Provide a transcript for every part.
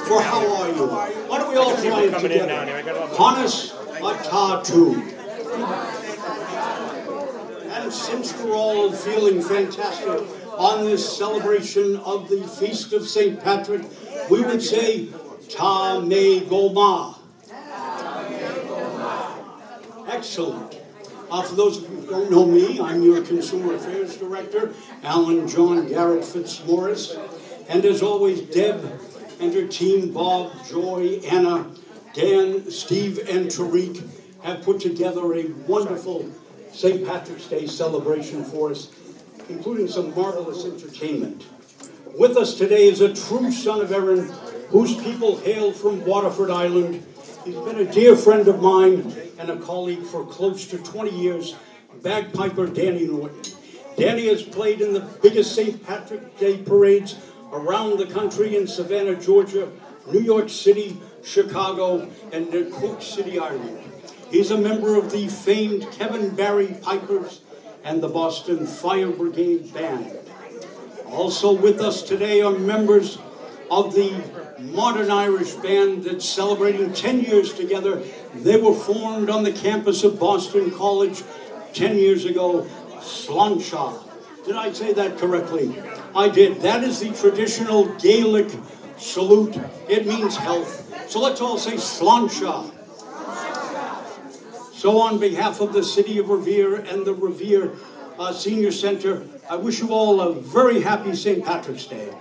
For how are you? Why don't we all try it together? Hannes Atatu. And since we're all feeling fantastic on this celebration of the Feast of St. Patrick, we would say, Ta Me Goma. Excellent. For those of you who don't know me, I'm your Consumer Affairs Director, Alan John Garrett Fitzmaurice. And as always, Deb and her team, Bob, Joy, Anna, Dan, Steve, and Tariq, have put together a wonderful St. Patrick's Day celebration for us, including some marvelous entertainment. With us today is a true son of Erin, whose people hail from Waterford Island. He's been a dear friend of mine and a colleague for close to 20 years, bagpiper Danny Norton. Danny has played in the biggest St. Patrick's Day parades around the country in Savannah, Georgia, New York City, Chicago, and Cork City, Ireland. He's a member of the famed Kevin Barry Pipers and the Boston Fire Brigade Band. Also with us today are members of the Modern Irish Band that's celebrating 10 years together. They were formed on the campus of Boston College 10 years ago, Slainte. Did I say that correctly? I did. That is the traditional Gaelic salute. It means health. So let's all say Slainte. So on behalf of the City of Revere and the Revere Senior Center, I wish you all a very happy St. Patrick's Day.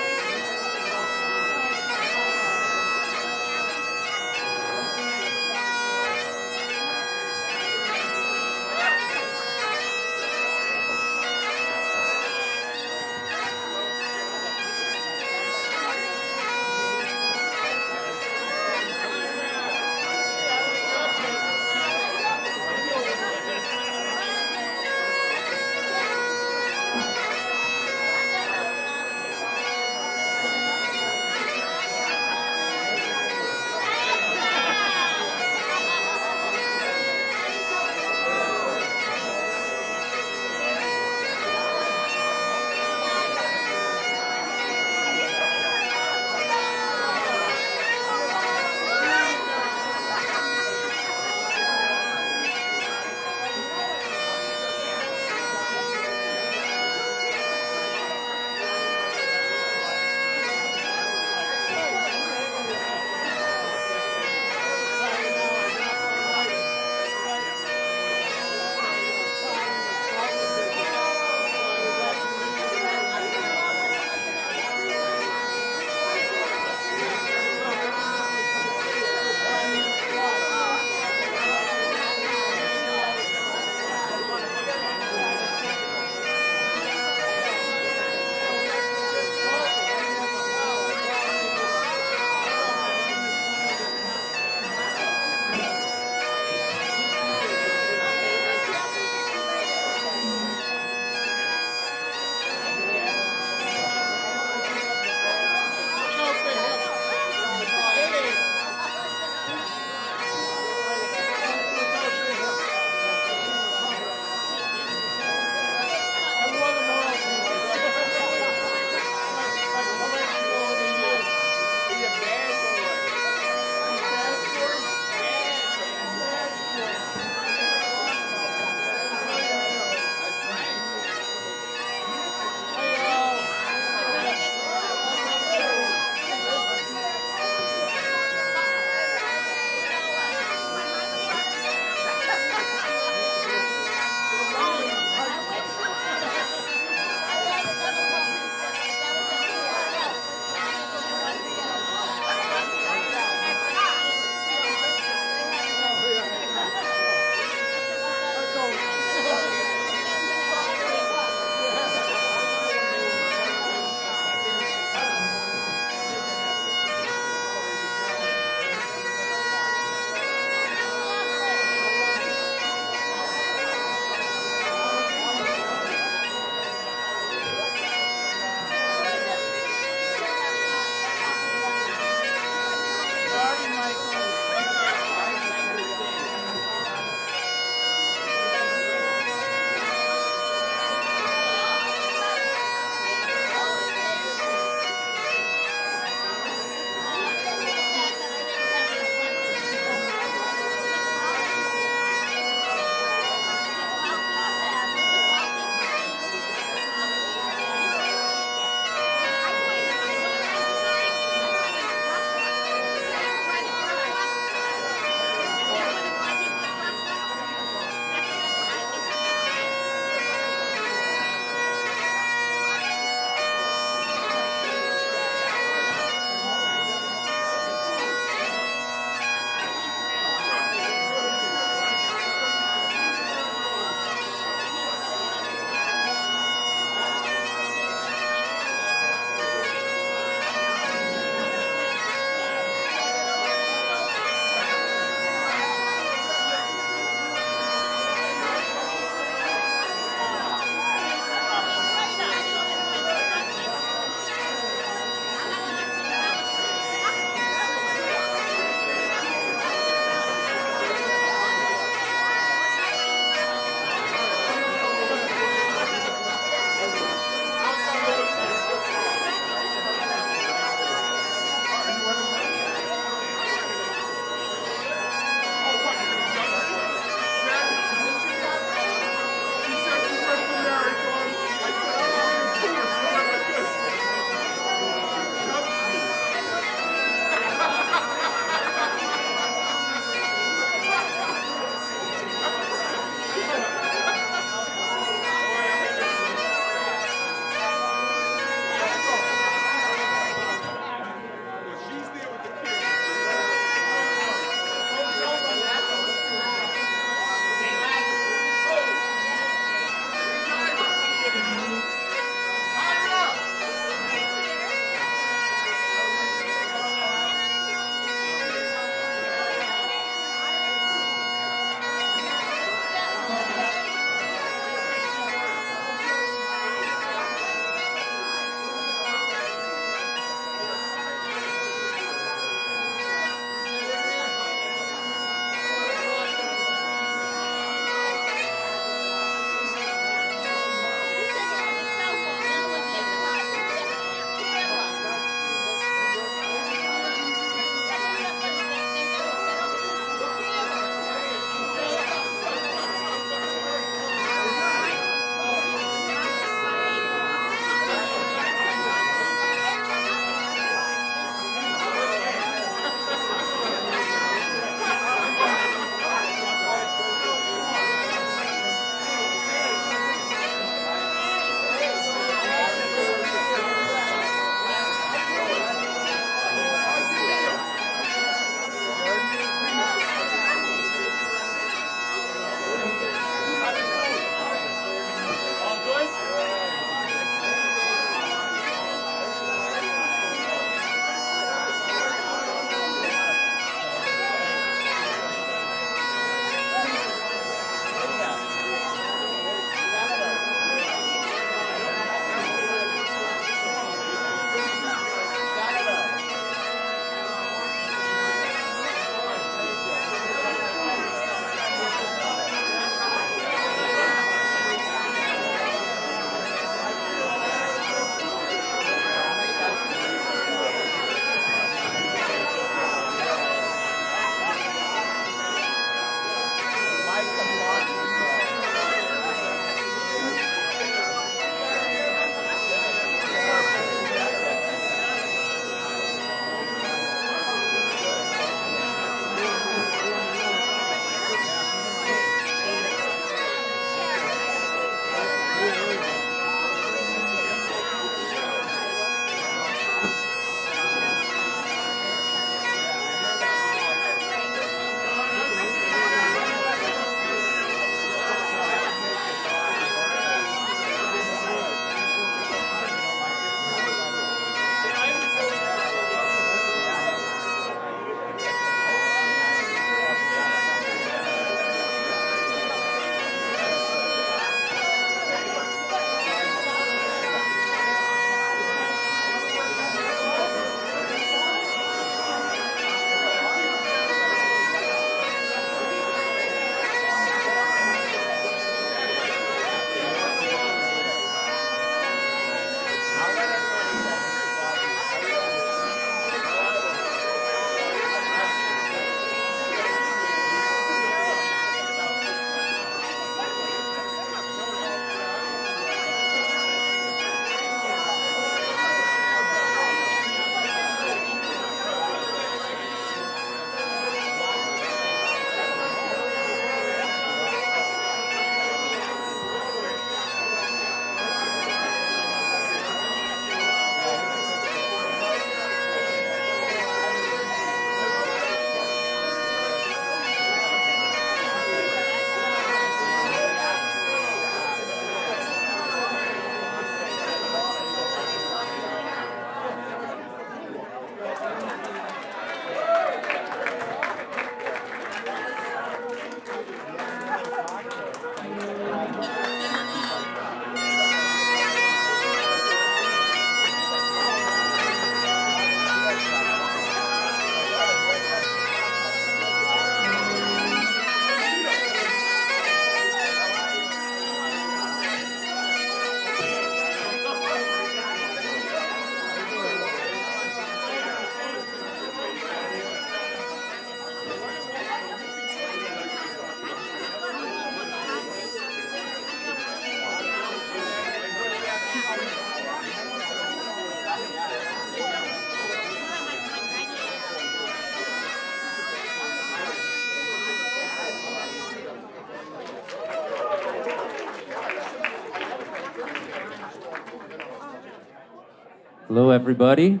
Hello, everybody.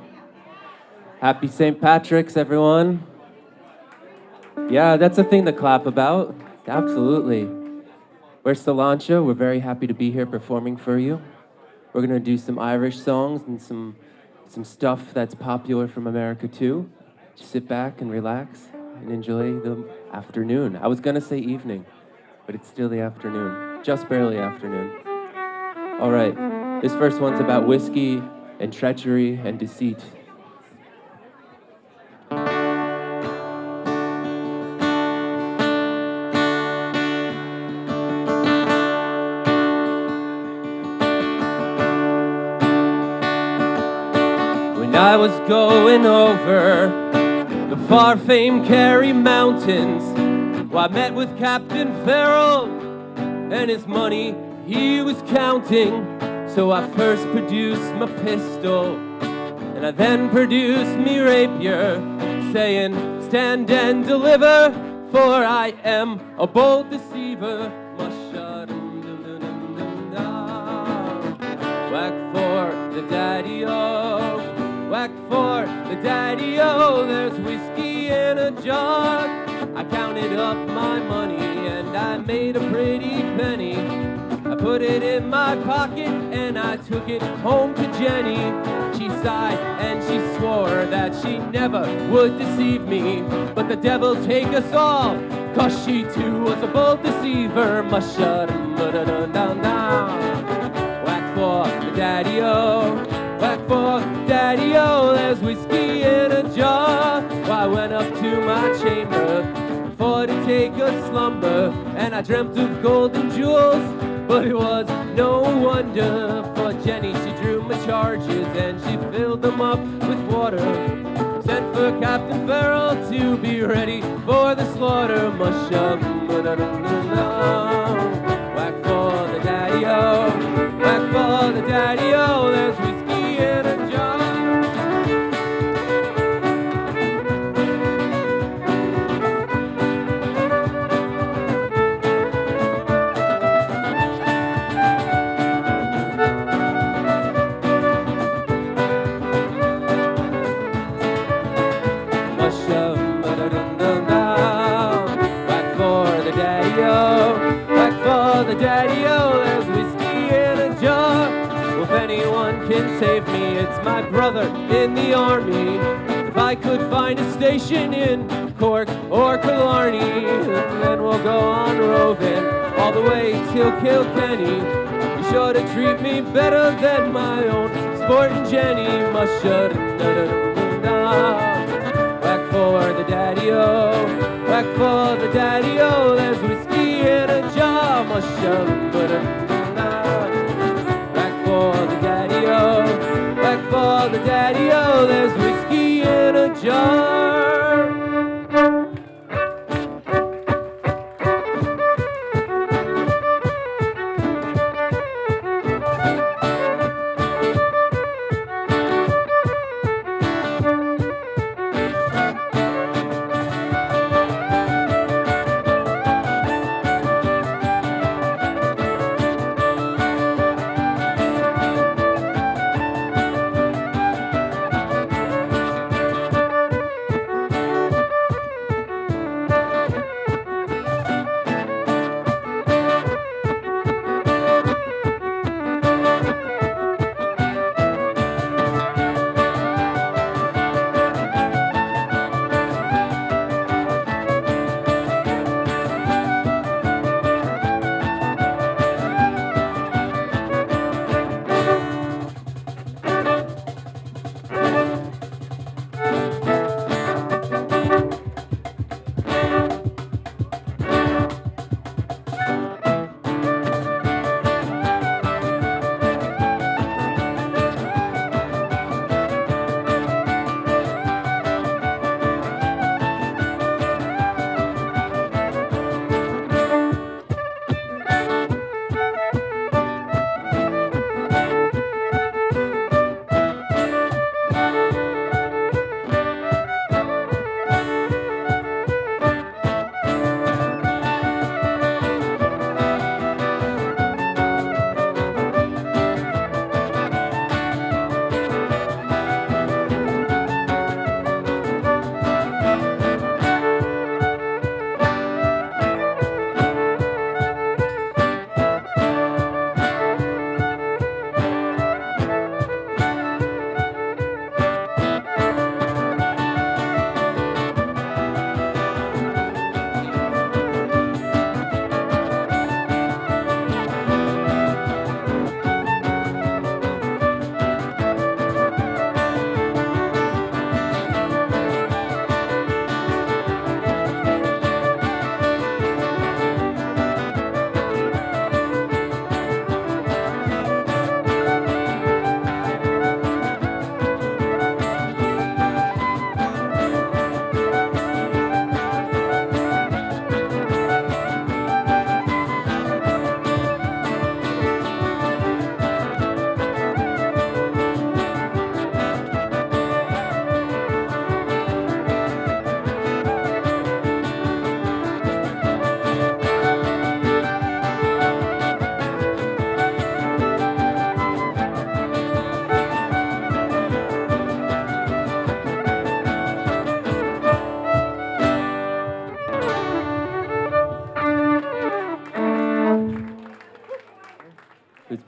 Happy St. Patrick's, everyone. Yeah, that's a thing to clap about. Absolutely. We're Slainte. We're very happy to be here performing for you. We're gonna do some Irish songs and some stuff that's popular from America too. Just sit back and relax and enjoy the afternoon. I was gonna say evening, but it's still the afternoon. Just barely afternoon. All right, this first one's about whiskey and treachery and deceit. When I was going over the far-famed Kerry Mountains, well, I met with Captain Farrell and his money he was counting. So I first produced my pistol, and I then produced me rapier, saying, "Stand and deliver, for I am a bold deceiver." Whack for the daddy-o, whack for the daddy-o, there's whiskey in a jar. I counted up my money and I made a pretty penny. I put it in my pocket and I took it home to Jenny. She sighed and she swore that she never would deceive me. But the devil take us all, 'cause she too was a bold deceiver. Whack for the daddy-o, whack for the daddy-o, there's whiskey in a jar. Well, I went up to my chamber for to take a slumber, and I dreamt of gold and jewels. But it was no wonder, for Jenny, she drew my charges and she filled them up with water. Sent for Captain Farrell to be ready for the slaughter. Whack for the daddy-o, whack for the daddy-o, there's whiskey in a jar. The daddy-o, there's whiskey in a jar. Well, if anyone can save me, it's my brother in the army. If I could find a station in Cork or Killarney, then we'll go on roving all the way till Kilkenny. Be sure to treat me better than my own sporting Jenny. Whack for the daddy-o, whack for the daddy-o, there's whiskey in a jar. Whack for the daddy-o, whack for the daddy-o, there's whiskey in a jar.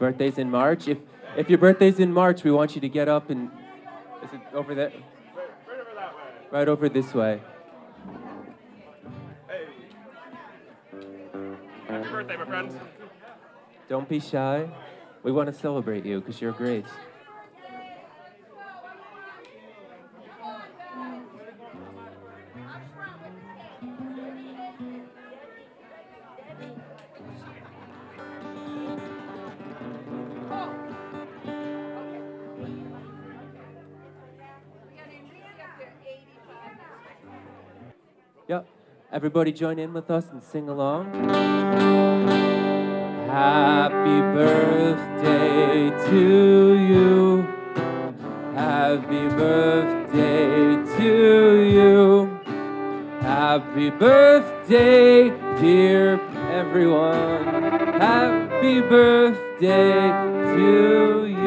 birthday's in March. If your birthday's in March, we want you to get up and... Is it over there? Right over that way. Right over this way. Hey. Happy birthday, my friend. Don't be shy. We want to celebrate you because you're great. Yep. Everybody join in with us and sing along. Happy birthday to you. Happy birthday to you. Happy birthday, dear everyone. Happy birthday to you.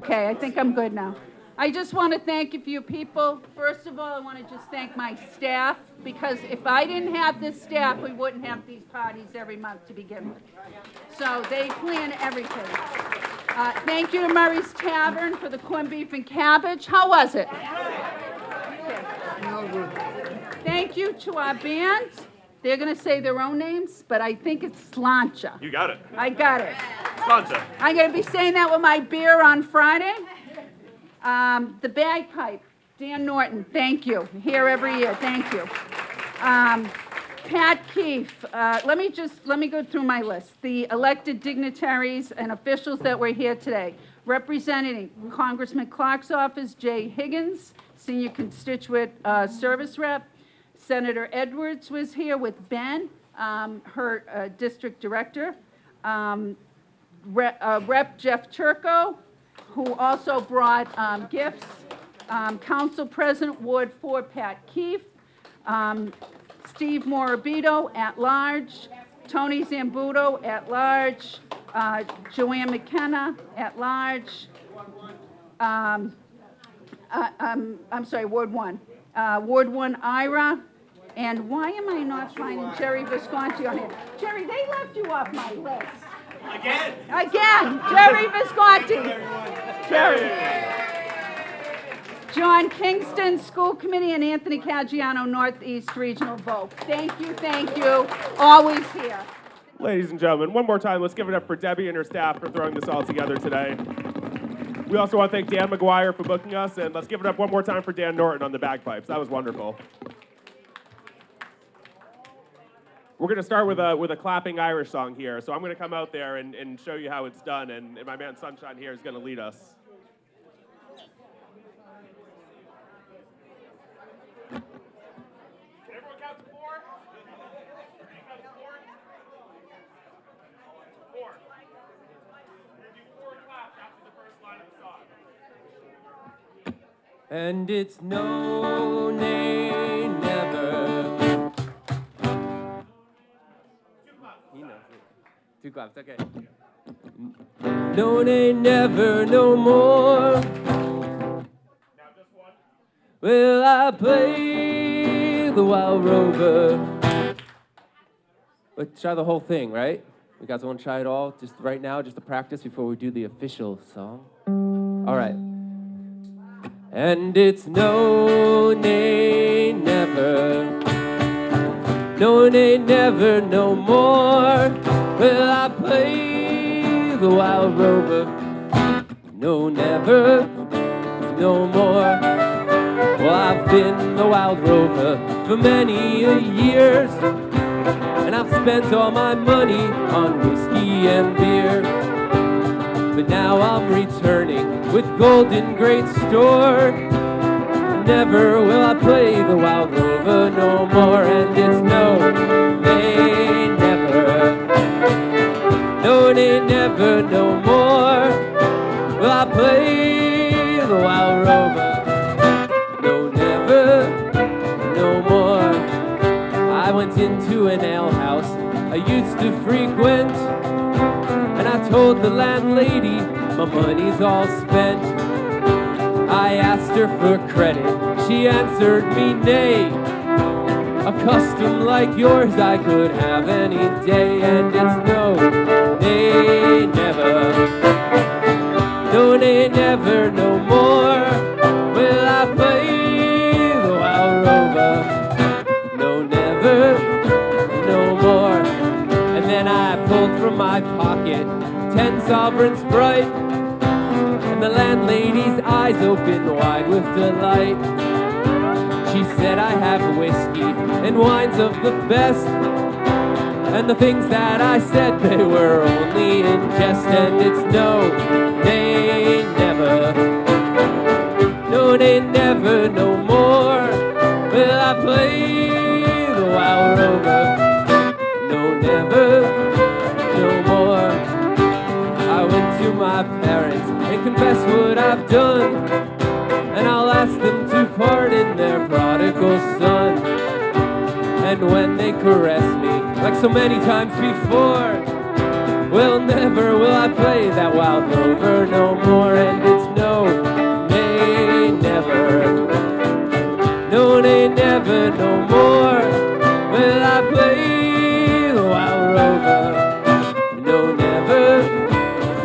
Okay, I think I'm good now. I just want to thank a few people. First of all, I want to just thank my staff, because if I didn't have this staff, we wouldn't have these parties every month to begin with. So they plan everything. Thank you to Murray's Tavern for the corned beef and cabbage. How was it? Okay. Thank you to our band. They're going to say their own names, but I think it's Slainte. You got it. I got it. Slainte. I'm going to be saying that with my beer on Friday. The bagpipe, Dan Norton, thank you. Here every year, thank you. Pat Keefe, let me go through my list. The elected dignitaries and officials that were here today. Representing Congressman Clark's office, Jay Higgins, Senior Constituent Service Rep. Senator Edwards was here with Ben, her district director. Rep. Jeff Turco, who also brought gifts. Council President, Ward 4, Pat Keefe. Steve Morabito, at large. Tony Zambuto, at large. Joanne McKenna, at large. I'm sorry, Ward 1. Ward 1, Ira. And why am I not finding Jerry Visconti on here? Jerry, they left you off my list. Again, Jerry Visconti. Jerry. John Kingston, School Committee, and Anthony Caggiano, Northeast Regional Vote. Thank you, always here. Ladies and gentlemen, one more time, let's give it up for Debbie and her staff for throwing this all together today. We also want to thank Dan McGuire for booking us, and let's give it up one more time for Dan Norton on the bagpipes. That was wonderful. We're going to start with a clapping Irish song here. So I'm going to come out there and show you how it's done, and my man Sunshine here is going to lead us. Can everyone count to 4? Can you count to 4? 4. We're going to do 4 claps after the first line of the song. And it's no, nay, never. He knows it. 2 claps, okay. No, nay, never, no more. Now just 1. Will I play the wild rover? Let's try the whole thing, right? You guys want to try it all just right now, just to practice before we do the official song? All right. And it's no, nay, never. No, nay, never, no more. Will I play the wild rover? No, never, no more. Well, I've been the wild rover for many years, and I've spent all my money on whiskey and beer. But now I'm returning with gold in great store. Never will I play the wild rover no more. And it's no, nay, never. No, nay, never, no more. Will I play the wild rover? No, never, no more. I went into an alehouse I used to frequent, and I told the landlady my money's all spent. I asked her for credit, she answered me nay. A custom like yours I could have any day, and it's no, nay, never. No, nay, never, no more will I play the wild rover. No, never, no more. And then I pulled from my pocket 10 sovereigns bright, and the landlady's eyes opened wide with delight. She said, I have whiskey and wines of the best, and the things that I said, they were only in jest. And it's no, nay, never. No, nay, never, no more will I play the wild rover. No, never, no more. I went to my parents and confessed what I've done, and I'll ask them to pardon their prodigal son. And when they caress me, like so many times before, well, never will I play that wild rover no more. And it's no, nay, never. No, nay, never, no more will I play the wild rover. No, never,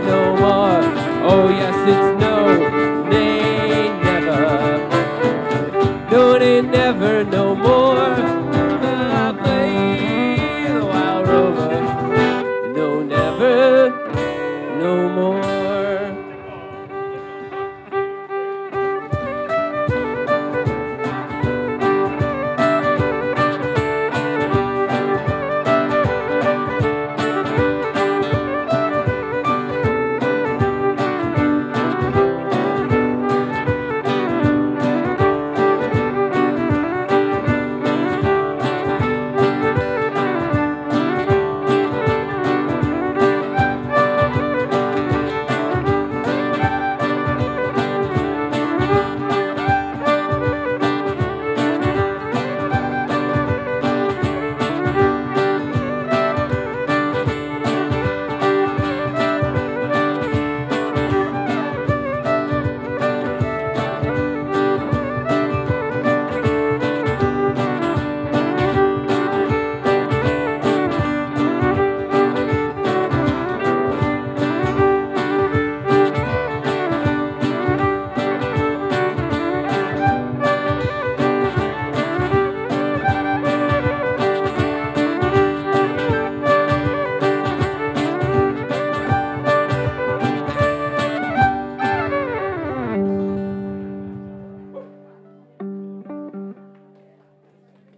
no more. Oh, yes, it's no, nay, never. No, nay, never, no more will I play the wild rover. No, never, no more.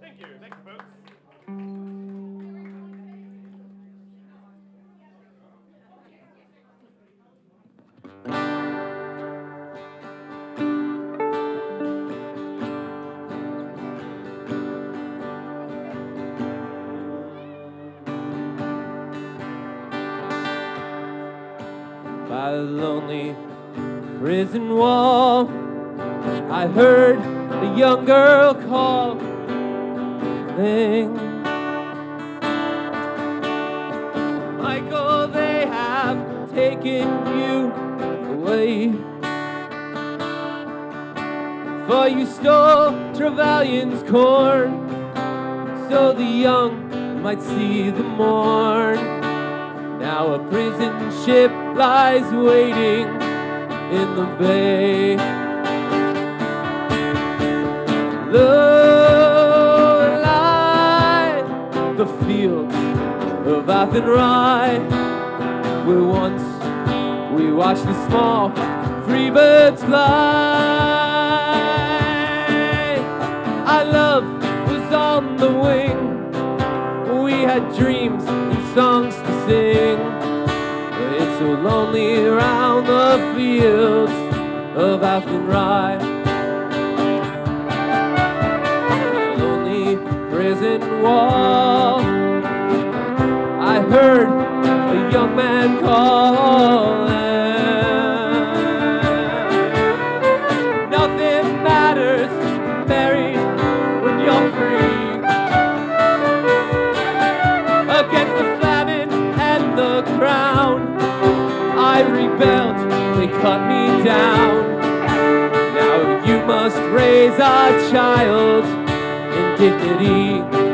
Thank you, folks. By the lonely prison wall, I heard a young girl call. Michael, they have taken you away, for you stole Trevelyan's corn, so the young might see the morn. Now a prison ship lies waiting in the bay. Low lie the fields of Athenry, where once we watched the small free birds fly. Our love was on the wing, we had dreams and songs to sing. But it's so lonely around the fields of Athenry. Lonely prison wall, I heard a young man calling. Nothing matters, Mary, when you're free. Against the famine and the crown, I rebelled, they cut me down. Now you must raise our child in dignity.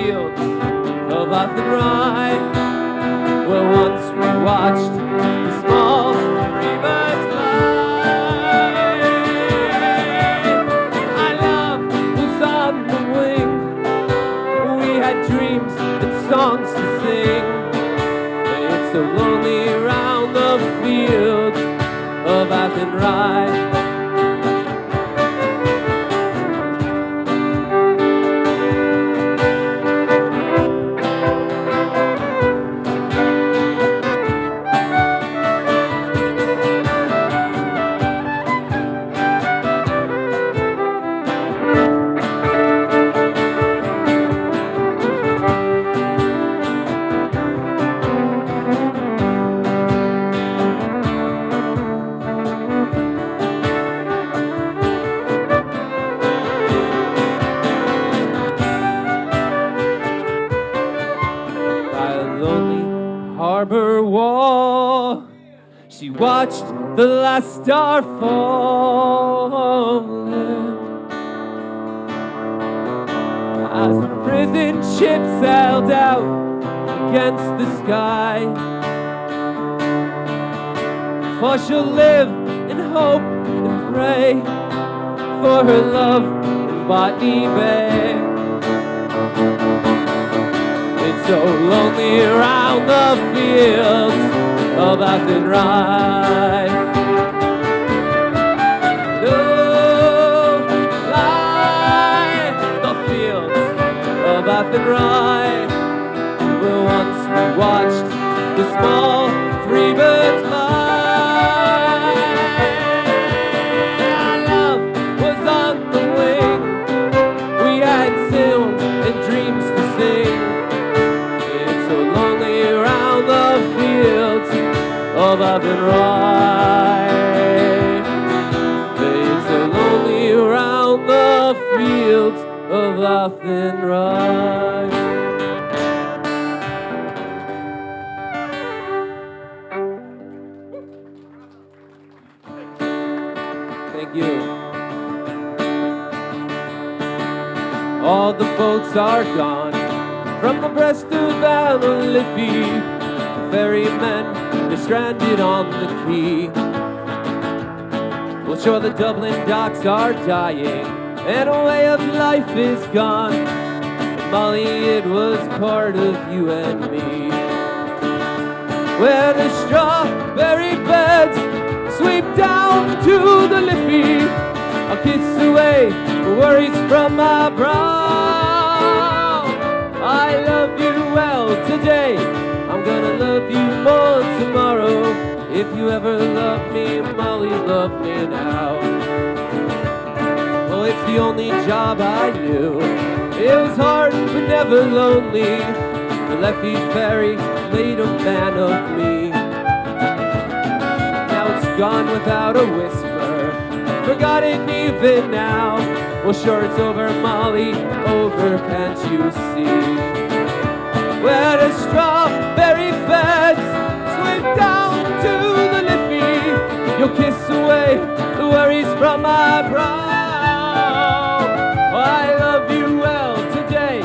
fields of Athenry, where once we watched the small free birds fly. Our love was on the wing. We had dreams and songs to sing. It's so lonely round the fields of Athenry. Harbor wall, she watched the last star falling as the prison ship sailed out against the sky. For she'll live in hope and pray for her love in Botany Bay. It's so lonely around the fields of Athenry. No lie, the fields of Athenry, where once we watched the small free birds fly. Our love was on the wing. We had sails and dreams to sing. The fields of Athenry. It's so lonely around the fields of Athenry. Thank you. All the boats are gone from the breast of Liffey. Ferrymen, they're stranded on the quay. Well, sure, the Dublin docks are dying, and a way of life is gone. But Molly, it was part of you and me. Where the strawberry beds sweep down to the Liffey, I'll kiss away the worries from my brow. I love you well today, I'm gonna love you more tomorrow. If you ever love me, Molly, love me now. Oh, it's the only job I knew. It was hard but never lonely. The Liffey ferry made a man of me. Now it's gone without a whisper, forgotten even now. Well, sure, it's over, Molly, over, can't you see? Where the strawberry beds swing down to the Liffey, you'll kiss away the worries from my brow. I love you well today,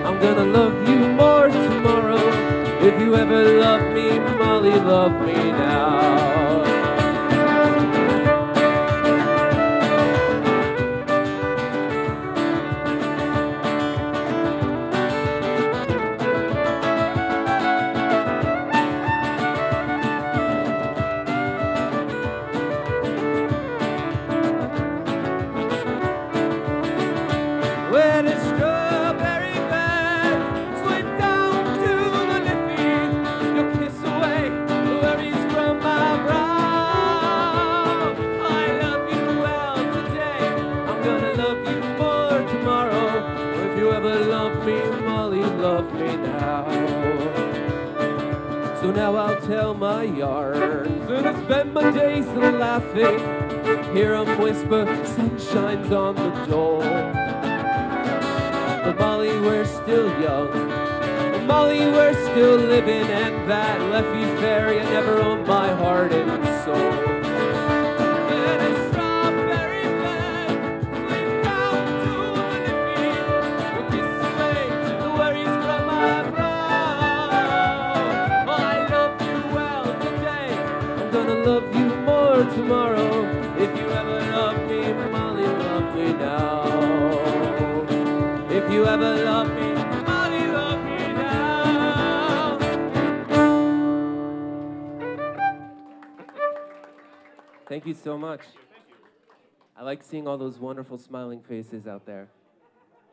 I'm gonna love you more tomorrow. If you ever love me, Molly, love me now. So now I'll tell my yarns, and I spend my days laughing. Hear 'em whisper, sunshine's on the dole. But Molly, we're still young. But Molly, we're still living, and that Liffey ferry I never owned my heart and soul. And a strawberry bed, swing down to the Liffey, we'll kiss away the worries tomorrow. If you ever loved me, Molly, love me now. If you ever loved me, Molly, love me now. Thank you so much. I like seeing all those wonderful smiling faces out there.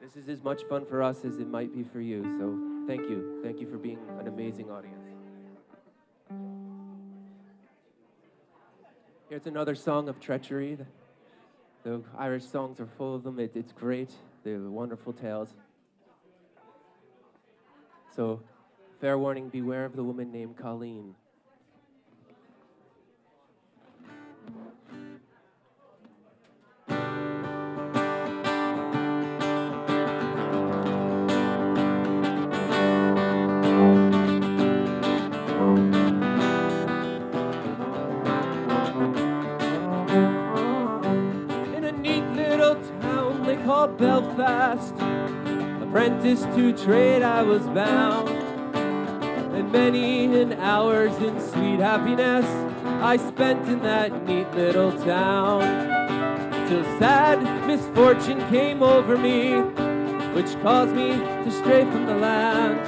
This is as much fun for us as it might be for you, so thank you. Thank you for being an amazing audience. Here's another song of treachery. The Irish songs are full of them. It's great. They're wonderful tales. So, fair warning, beware of the woman named Colleen. Called Belfast, apprentice to trade I was bound, and many an hours in sweet happiness I spent in that neat little town, till sad misfortune came over me, which caused me to stray from the land,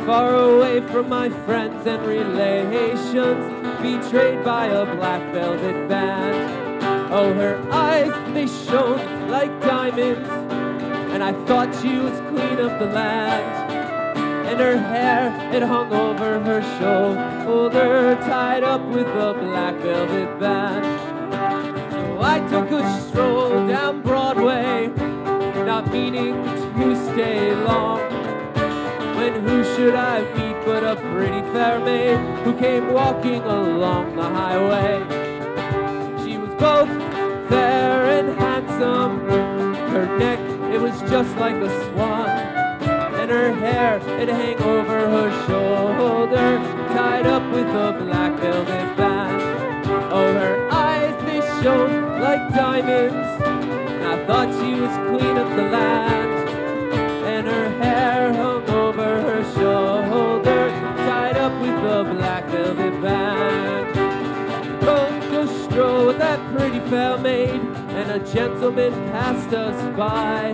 far away from my friends and relations, betrayed by a black velvet band. Oh, her eyes, they shone like diamonds, and I thought she was queen of the land. And her hair, it hung over her shoulder, tied up with a black velvet band. So I took a stroll down Broadway, not meaning to stay long, when who should I meet but a pretty fair maid who came walking along the highway. Both fair and handsome, her neck, it was just like a swan, and her hair, it hang over her shoulder, tied up with a black velvet band. Oh, her eyes, they shone like diamonds, and I thought she was queen of the land, and her hair hung over her shoulder, tied up with a black velvet band. Stroll with that pretty fair maid, and a gentleman passed us by.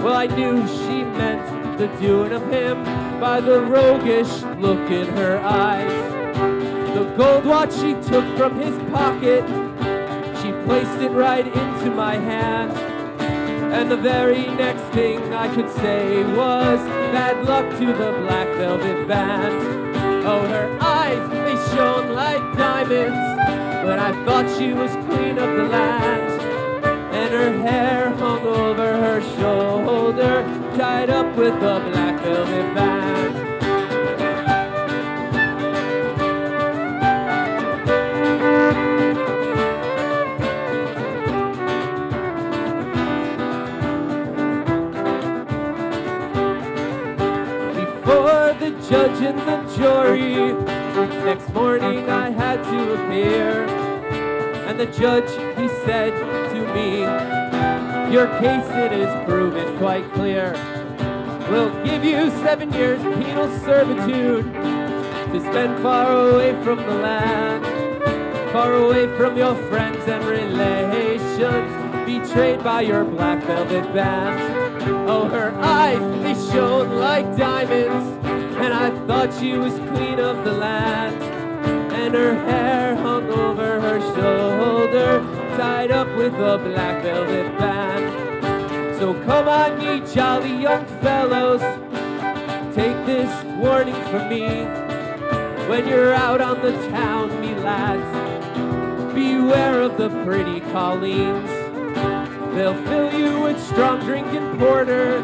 Well, I knew she meant the doing of him by the roguish look in her eyes. The gold watch she took from his pocket, she placed it right into my hand. And the very next thing I could say was bad luck to the black velvet band. Oh, her eyes, they shone like diamonds, but I thought she was queen of the land, and her hair hung over her shoulder, tied up with a black velvet band. Before the judge and the jury, next morning I had to appear, and the judge, he said to me, your case, it is proven quite clear. We'll give you 7 years penal servitude to spend far away from the land, far away from your friends and relations, betrayed by your black velvet band. Oh, her eyes, they shone like diamonds, and I thought she was queen of the land, and her hair hung over her shoulder, tied up with a black velvet band. So come on, ye jolly young fellows, take this warning from me. When you're out on the town, me lads, beware of the pretty Colleens. They'll fill you with strong drinking porter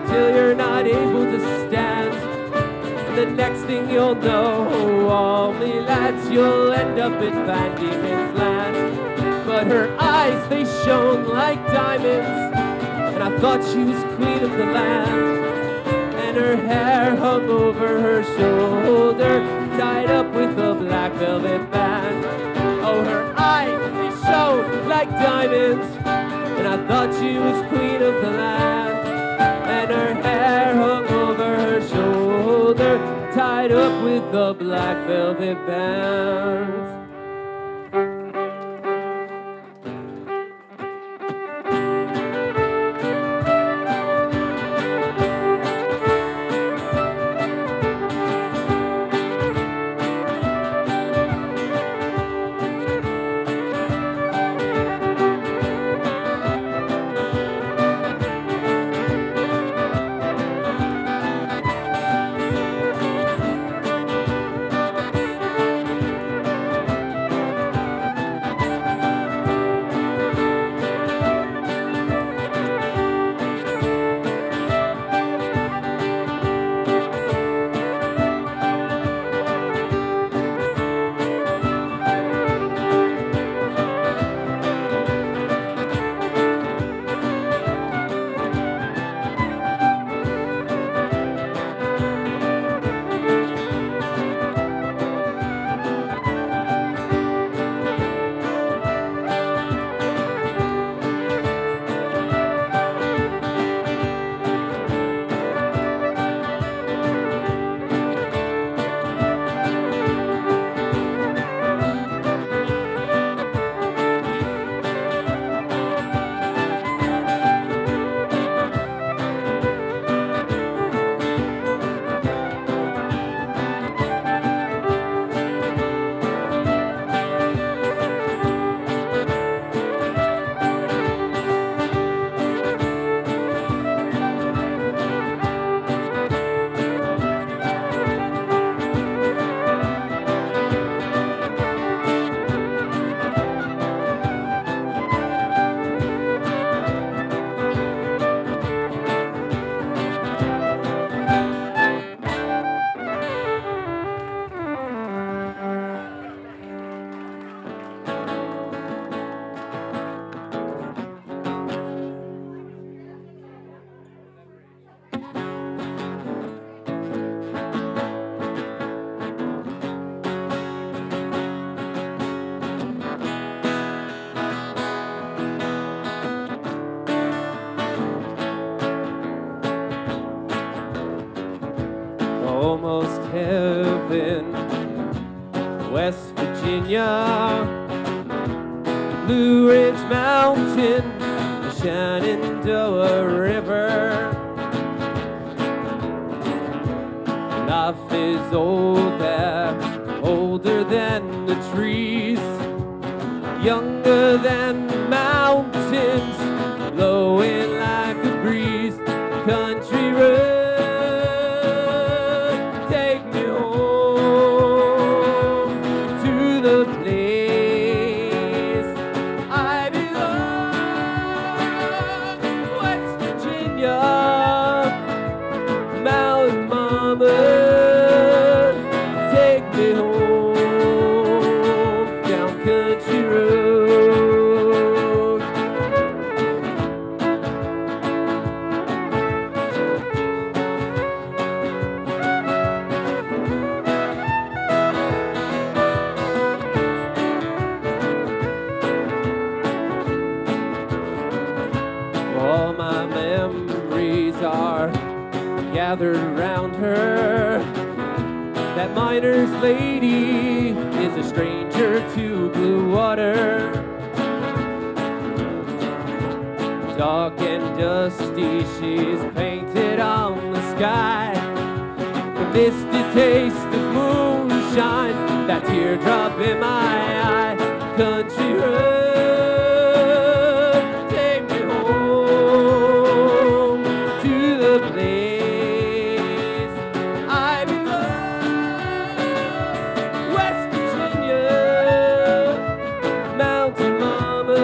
till you're not able to stand. The next thing you'll know, all me lads, you'll end up in Van Diemen's Land. But her eyes, they shone like diamonds, and I thought she was queen of the land. And her hair hung over her shoulder, tied up with a black velvet band. Oh, her eyes, they shone like diamonds, and I thought she was queen of the land. And her hair hung over her shoulder, tied up with a black velvet band. almost heaven. West Virginia, Blue Ridge Mountain, the Shenandoah River. Life is old there, older than the trees, younger than the mountains, blowing like a breeze. Country road, take me home to the place I belong. West Virginia, Mountain Mama, take me home down country road. All my memories are gathered around her. That miner's lady is a stranger to blue water. Dark and dusty, she's painted on the sky. The misty taste of moonshine, that teardrop in my eye. Country road, take me home to the place I belong. West Virginia, Mountain Mama,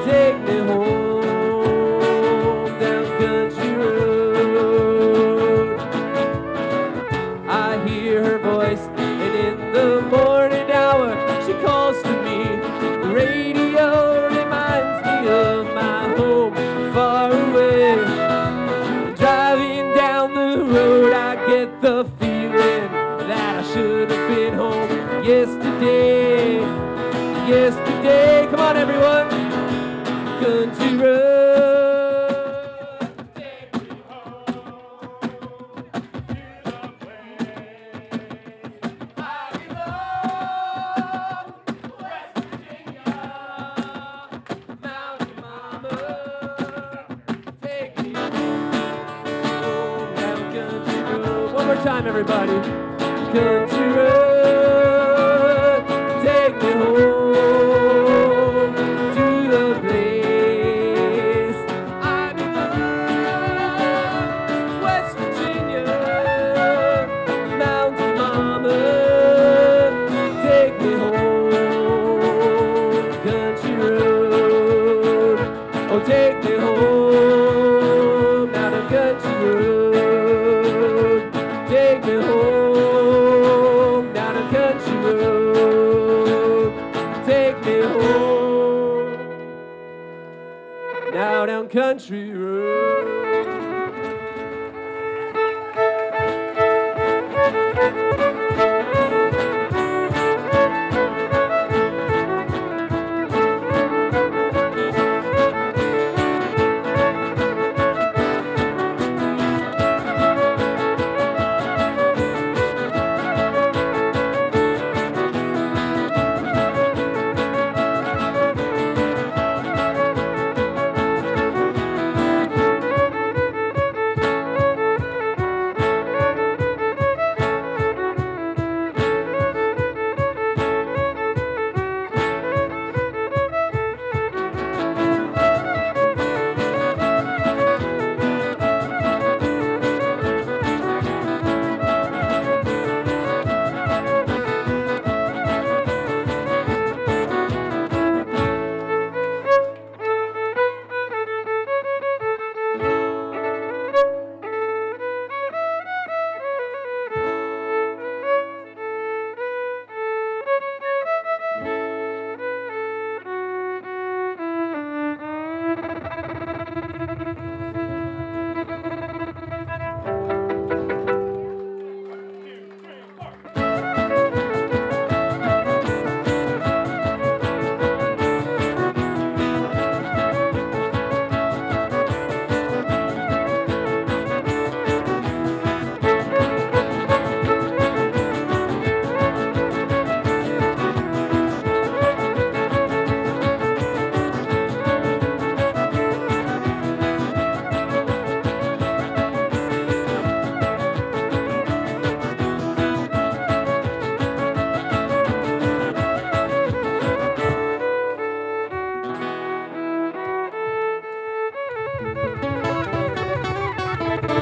take me home down country road. I hear her voice, and in the morning hour she calls to me. The radio reminds me of my home far away. Driving down the road, I get the feeling that I should have been home yesterday. Yesterday, come on everyone. Country road, take me home to the place I belong. West Virginia, Mountain Mama, take me home down country road. One more time, everybody. Country road, take me home to the place I belong. West Virginia, Mountain Mama, take me home, country road. Oh, take me home down a country road. Take me home down a country road. Take me home now down country road.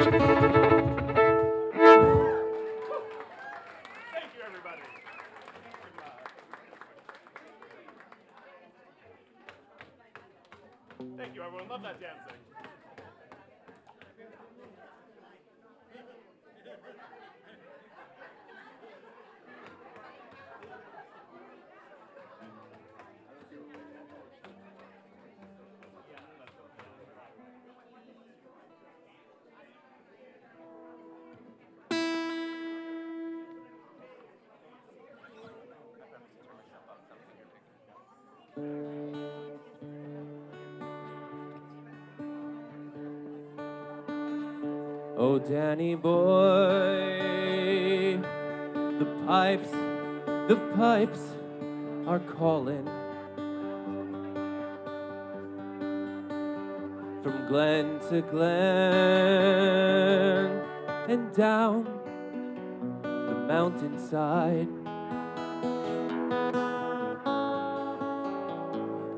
Thank you, everybody. Thank you, everyone. Love that dancing. Oh, Danny boy, the pipes are calling from glen to glen and down the mountainside.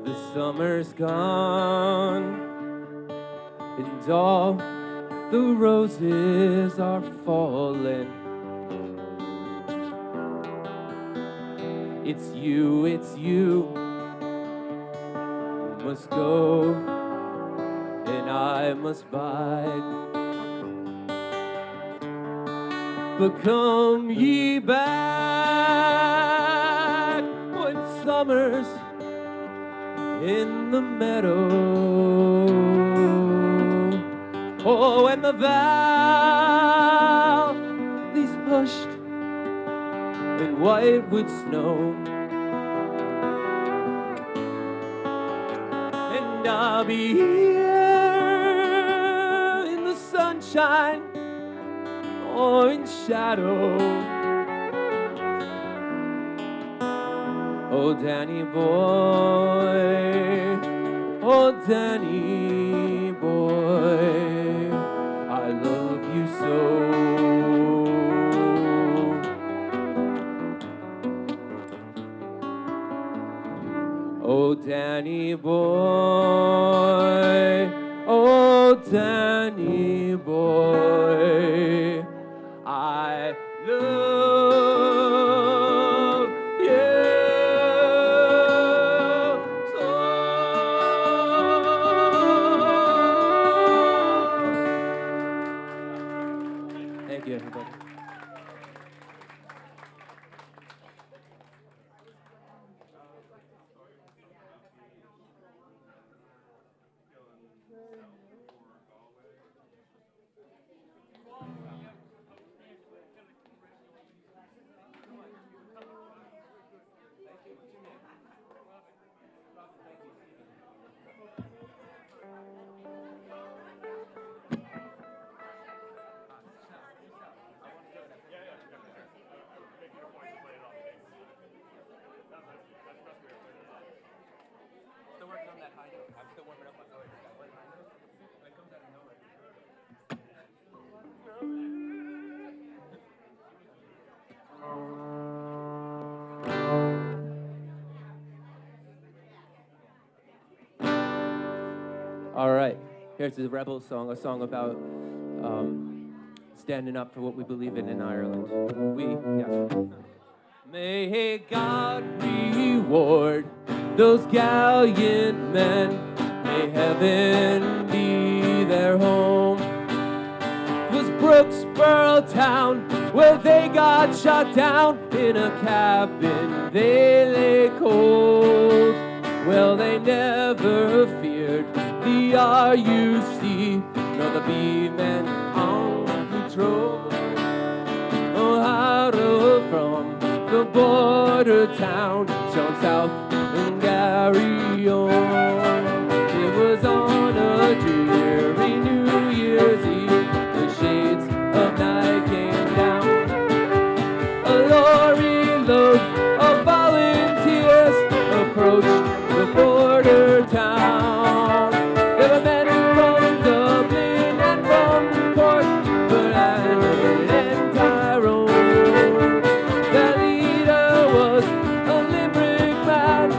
The summer's gone and all the roses are falling. It's you must go and I must bide. But come ye back when summer's in the meadow. Oh, and the valley's hushed and white with snow. And I'll be here in the sunshine or in shadow. Oh, Danny boy, oh, Danny boy, I love you so. Oh, Danny boy, oh, Danny boy, I love you so. Thank you, everybody. Still working on that high note. I'm still warming up on that one high note. It comes out of nowhere. All right, here's the Rebel song, a song about standing up for what we believe in Ireland. May God reward those gallant men. May heaven be their home. 'Twas Brooksboro town where they got shot down in a cabin. They lay cold. Well, they never feared the RUC nor the B-men on patrol. Ohio from the border town, Sean South and Gary on. It was on a dreary New Year's Eve, the shades of night came down. A lorry load of volunteers approached the border town. There were men from Dublin and from Cork, but Ireland and Tyrone. Their leader was a Limerick man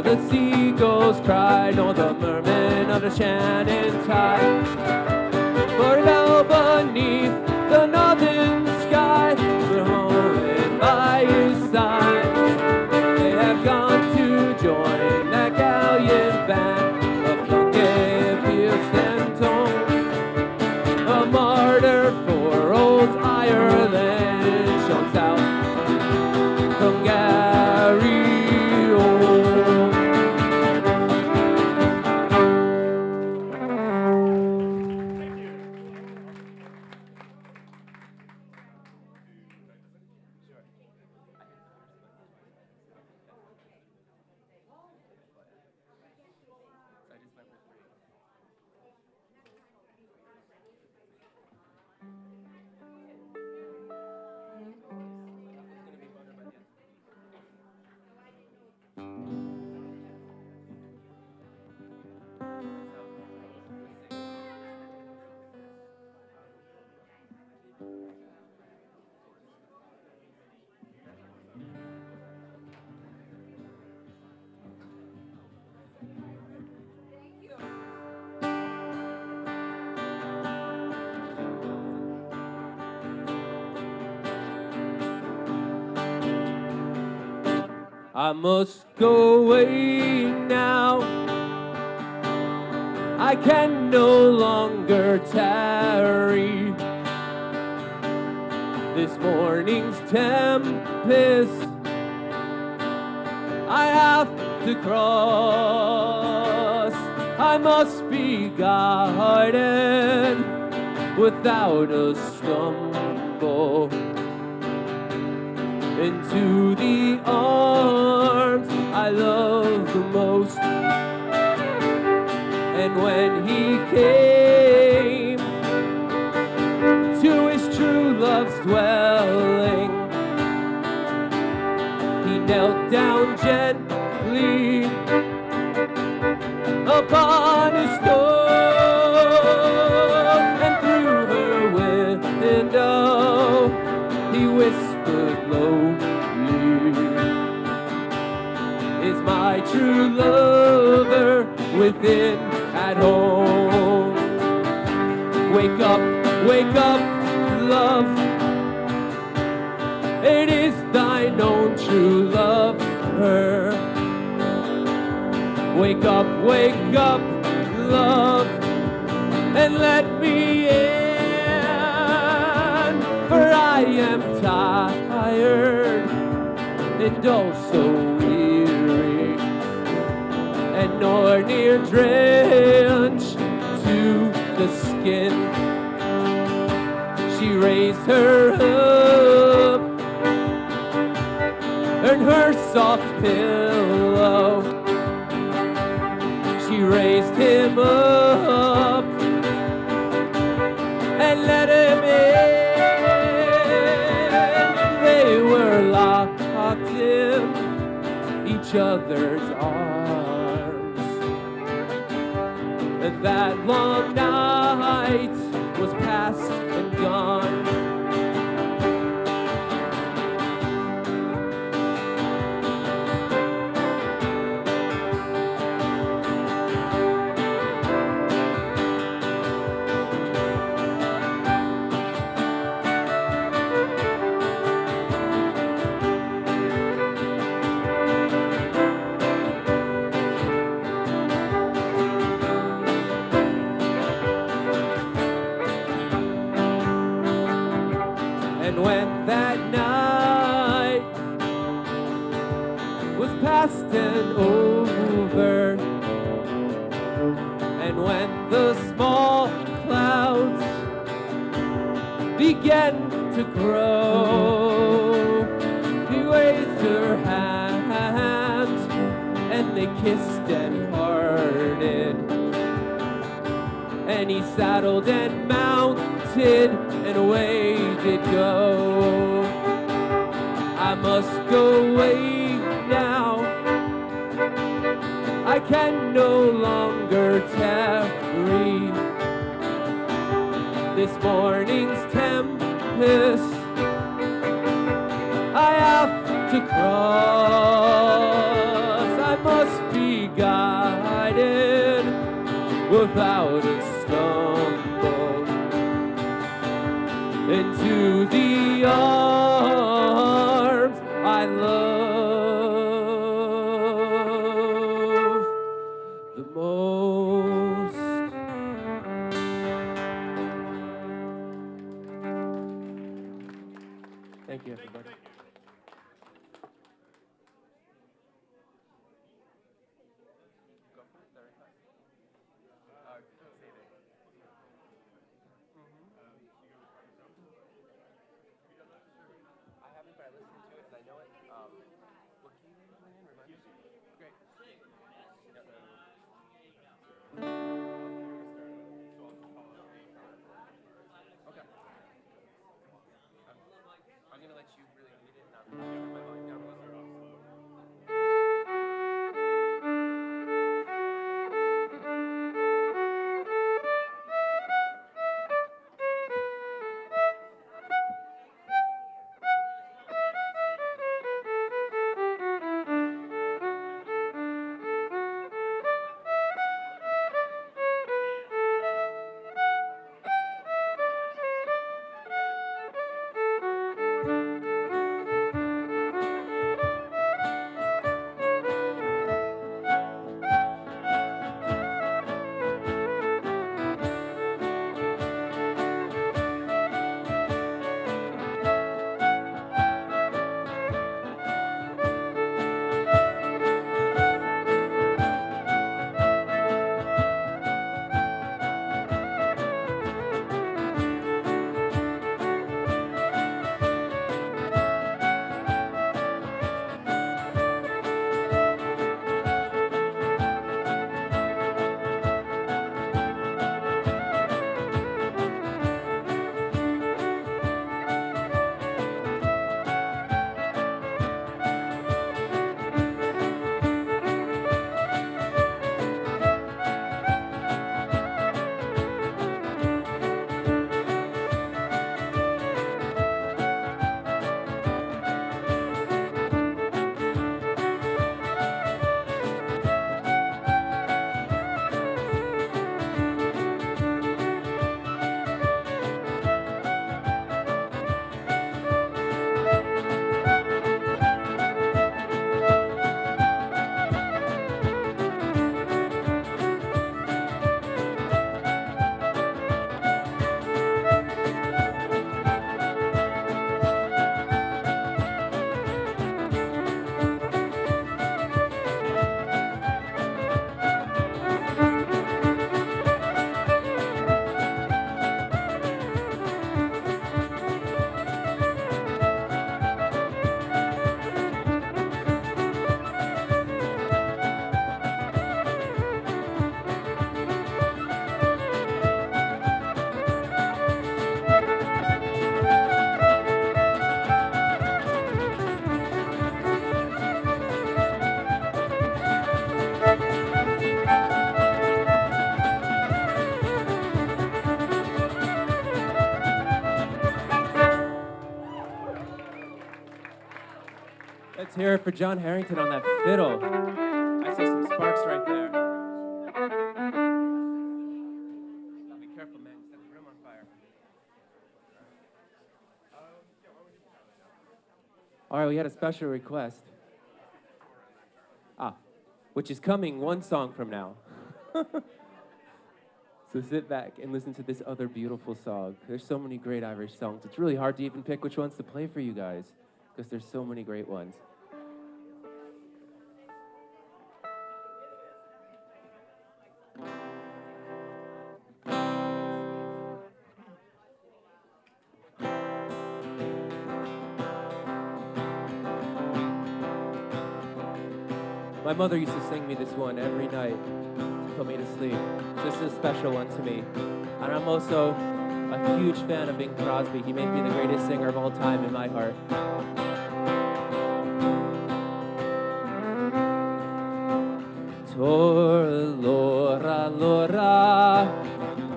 the seagulls cry, nor the merman of the Shannon tide. For down beneath the northern sky, we're home by his side. They have gone to join that gallant band of Plunkett, Pierce, and Tone, a martyr for old Ireland, shone south from Gary. I must go away now. I can no longer tarry. This morning's tempest I have to cross. I must be guided without a stumble into the arms I love the most. And when he came to his true love's dwelling, he knelt down gently upon his door, and through her window he whispered lowly, is my true lover within at home? Wake up, love, it is thine own true lover. Wake up, love, and let me in, for I am tired and also weary, and nor near drenched to the skin. She raised her up and her soft pillow. She raised him up and let him in. They were locked in each other's arms, and that long night was past and gone. And when that night was past and over, and when the small clouds began to grow, he raised her hand and they kissed and parted, and he saddled and mounted and away did go. I must go away now. I can no longer tarry. This morning's tempest I have to cross. I must be guided without a stumble into the arms I love the most. Thank you, everybody. I haven't, but I listened to it and I know it. What key are you playing? Remind me. Great. Okay. I'm gonna let you really lead it, and I'll turn my volume down a little. Let's hear it for John Harrington on that fiddle. I saw some sparks right there. Be careful, man. Set the room on fire. All right, we had a special request. Which is coming one song from now. So sit back and listen to this other beautiful song. There's so many great Irish songs. It's really hard to even pick which ones to play for you guys because there's so many great ones. My mother used to sing me this one every night to put me to sleep. This is a special one to me. And I'm also a huge fan of Bing Crosby. He may be the greatest singer of all time in my heart. Tora lora lora,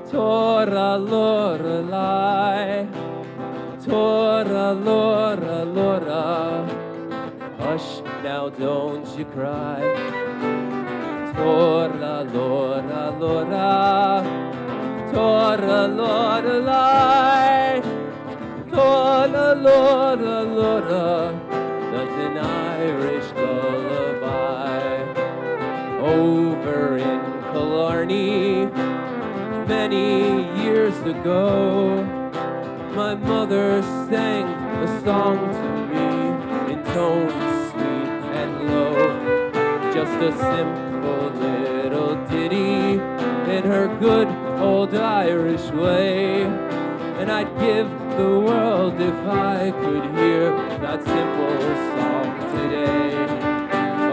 tora lora lai, tora lora lora. Hush, now don't you cry. Torla, lora, lora. Torla, lora, lie. Torla, lora, lora. That's an Irish lullaby. Over in Killarney, many years ago, my mother sang a song to me in tones sweet and low. Just a simple little ditty in her good old Irish way. And I'd give the world if I could hear that simple song today.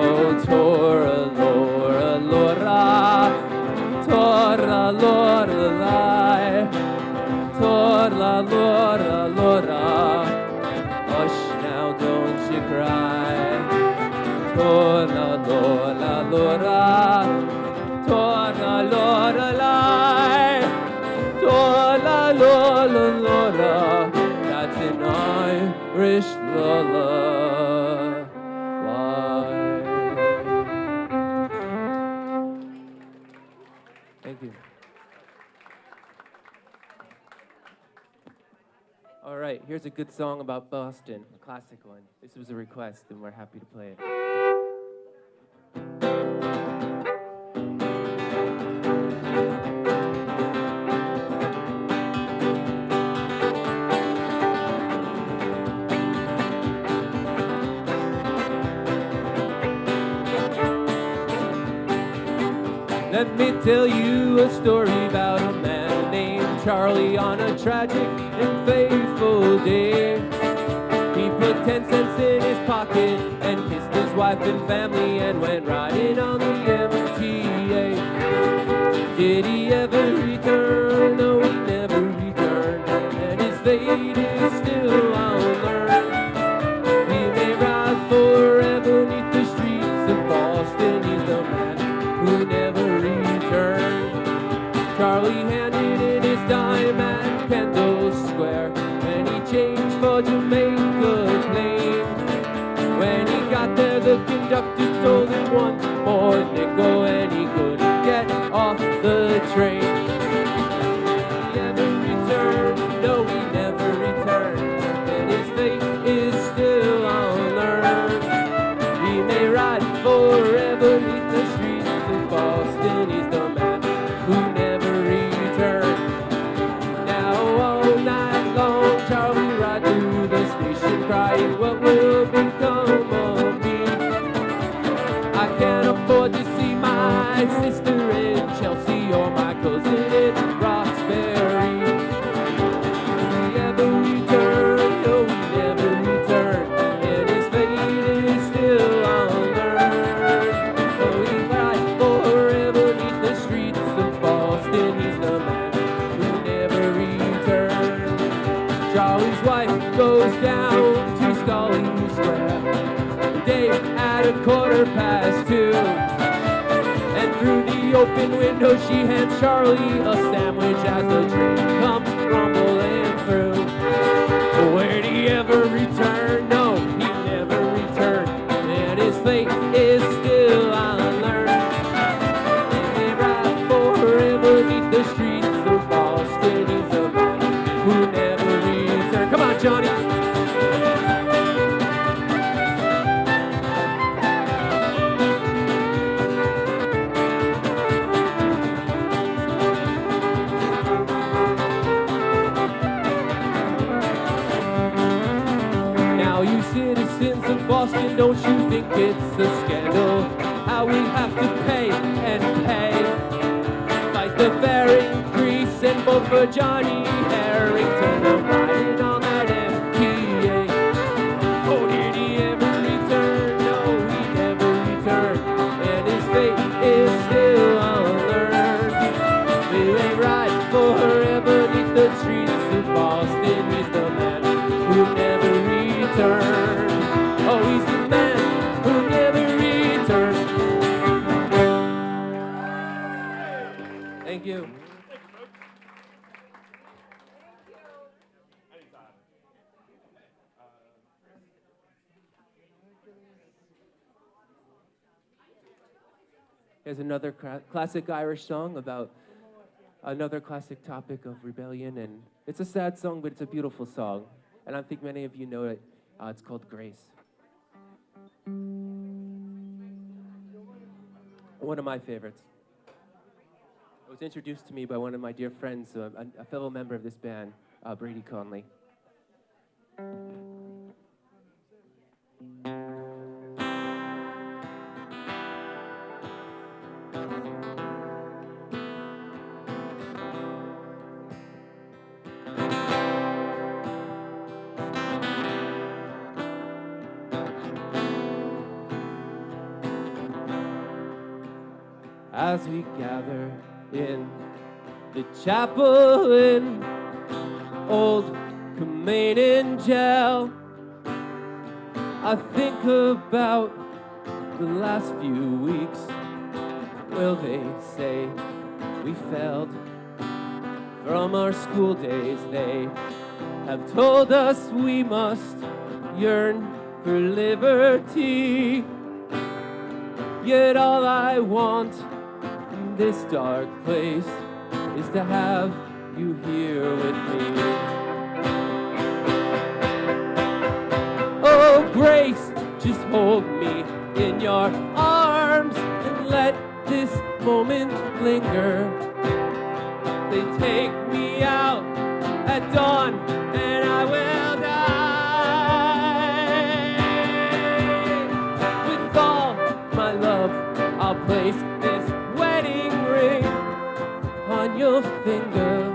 Oh, Tora, Lora, Lora, Tora, Lora, lie. Tora, Lora, Lora, hush now, don't you cry. Tora, Lora, Lora, Tora, Lora, lie. Tora, Lora, Lora, that's an Irish lullaby. Thank you. All right, here's a good song about Boston, a classic one. This was a request, and we're happy to play it. Let me tell you a story about a man named Charlie on a tragic and fateful day. He put 10 cents in his pocket and kissed his wife and family and went riding on the MTA. Did he ever return? No, he never returned, and his fate is still unknown. He may ride forever beneath the streets of Boston. He's the man who never returned. Charlie handed in his dime at Kendall Square when he changed for Jamaica Plain. When he got there, the conductor told him one more nickel and he couldn't get off the train. He ever returned? No, he never returned, and his fate is still unlearned. He may ride forever beneath the streets of Boston. He's the man who never returned. Now all night long, Charlie ride through the station crying, what will become of me? I can't afford to see my sister in Chelsea or my cousin in Roxbury. Will he ever return? No, he never returned, and his fate is still unlearned. So he rides forever beneath the streets of Boston. He's the man who never returned. Charlie's wife goes down to Scully Square the day at 2:15. And through the open window she hands Charlie a sandwich as the train comes rumbling through. Where'd he ever return? No, he never returned, and his fate is still unlearned. He may ride forever beneath the streets of Boston. He's a man who never returned. Come on, Johnny. Now you citizens of Boston, don't you think it's a scandal how we have to pay and pay? Like the fare increase and vote for Johnny Harrington. I'm riding on that MTA. Oh, did he ever return? No, he never returned, and his fate is still unlearned. We may ride forever beneath the streets of Boston. He's the man who never returned. Oh, he's the man who never returned. Thank you. Here's another classic Irish song about another classic topic of rebellion, and it's a sad song, but it's a beautiful song, and I think many of you know it. It's called Grace. One of my favorites. It was introduced to me by one of my dear friends, a fellow member of this band, Brady Conley. As we gather in the chapel in old Cumanan jail, I think about the last few weeks. Will they say we failed from our school days? They have told us we must yearn for liberty. Yet all I want in this dark place is to have you here with me. Oh, Grace, just hold me in your arms and let this moment linger. They take me out at dawn and I will die. With all my love, I'll place this wedding ring on your finger.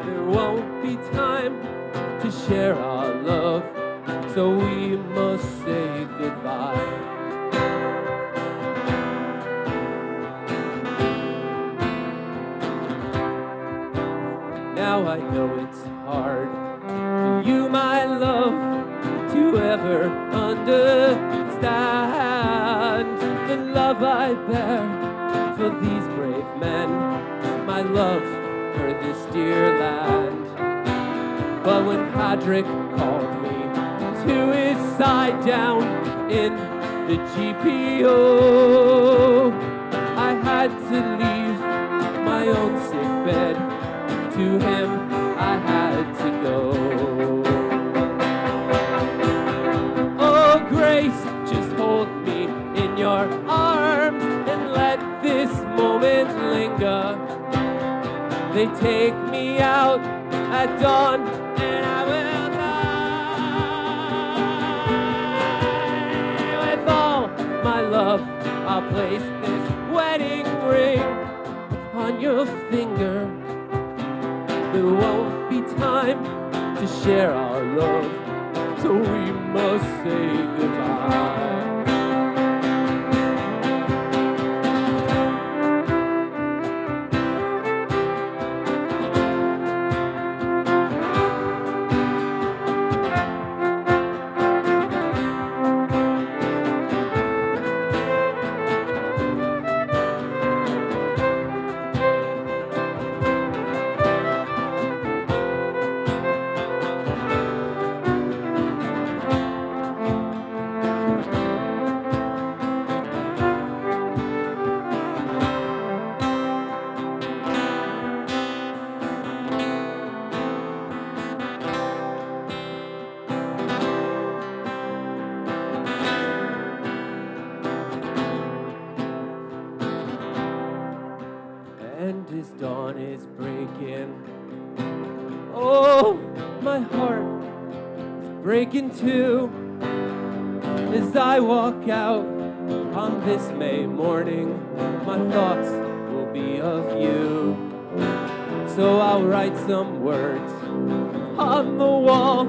There won't be time to share our love, so we must say goodbye. Now I know it's hard for you, my love, to ever understand the love I bear for these brave men, my love for this dear land. But when Patrick called me to his side down in the GPO, I had to leave my own sick bed. To him I had to go. Oh, Grace, just hold me in your arms and let this moment linger. They take me out at dawn and I will die. With all my love, I'll place this wedding ring on your finger. There won't be time to share our love, so we must say goodbye. And as dawn is breaking, oh, my heart is breaking too. As I walk out on this May morning, my thoughts will be of you. So I'll write some words on the wall